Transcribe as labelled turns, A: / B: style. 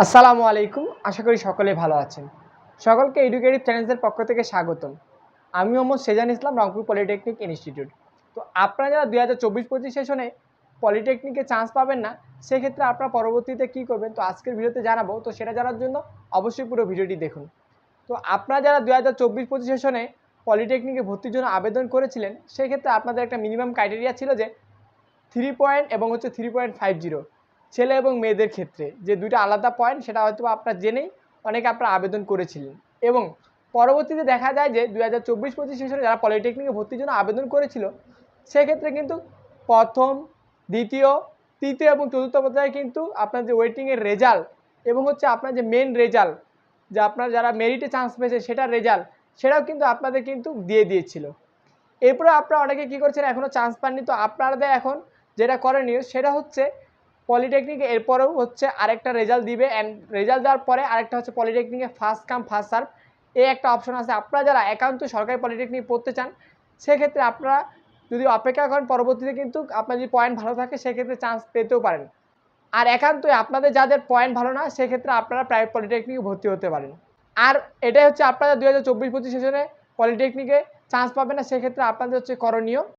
A: আসসালামু আলাইকুম। আশা করি সকলে ভালো আছেন। সকলকে এডুকেটিভ চ্যানেলসের পক্ষ থেকে স্বাগতম। আমি মোহাম্মদ সেজান ইসলাম, রংপুর পলিটেকনিক ইনস্টিটিউট। তো আপনারা যারা 2024-25 সেশনে পলিটেকনিকে চান্স পাবেন না, সেক্ষেত্রে আপনারা পরবর্তীতে কী করবেন, তো আজকের ভিডিওতে জানাবো। তো সেটা জানার জন্য অবশ্যই পুরো ভিডিওটি দেখুন। তো আপনারা যারা 2024-25 সেশনে পলিটেকনিকে ভর্তির জন্য আবেদন করেছিলেন, সেক্ষেত্রে আপনাদের একটা মিনিমাম ক্রাইটেরিয়া ছিল যে 3 পয়েন্ট এবং 3.50 ছেলে এবং মেয়েদের ক্ষেত্রে যে দুইটা আলাদা পয়েন্ট, সেটা হয়তো আপনারা জেনেই অনেকে আপনারা আবেদন করেছিলেন। এবং পরবর্তীতে দেখা যায় যে 2024-25 সেশনে যারা পলিটেকনিকে ভর্তির জন্য আবেদন করেছিল, সেক্ষেত্রে কিন্তু প্রথম, দ্বিতীয়, তৃতীয় এবং চতুর্থ পর্যায়ে কিন্তু আপনার যে ওয়েটিংয়ের রেজাল্ট এবং আপনার যে মেন রেজাল্ট, যে আপনার যারা মেরিটে চান্স পেয়েছে সেটার রেজাল্ট, সেটাও কিন্তু আপনাদের কিন্তু দিয়ে দিয়েছিল। এরপরে আপনারা অনেকে কী করছেন, এখনও চান্স পাননি। তো আপনাদের এখন যেটা করণীয় সেটা হচ্ছে পলিটেকনিকে এরপরেও আরেকটা রেজাল্ট দিবে, অ্যান্ড রেজাল্ট দেওয়ার পরে আরেকটা পলিটেকনিকে ফার্স্ট কাম ফার্স্ট সার্ভ এই একটা অপশন আছে। আপনারা যারা একান্ত সরকারি পলিটেকনিক পড়তে চান, সেক্ষেত্রে আপনারা যদি অপেক্ষা করেন, পরবর্তীতে কিন্তু আপনার যদি পয়েন্ট ভালো থাকে সেক্ষেত্রে চান্স পেতেও পারেন। আর একান্তই আপনাদের যাদের পয়েন্ট ভালো না, সেক্ষেত্রে আপনারা প্রাইভেট পলিটেকনিকে ভর্তি হতে পারেন। আর এটাই আপনারা 2024-25 সেশনে পলিটেকনিকে চান্স পাবেন না, সেক্ষেত্রে আপনাদের করণীয়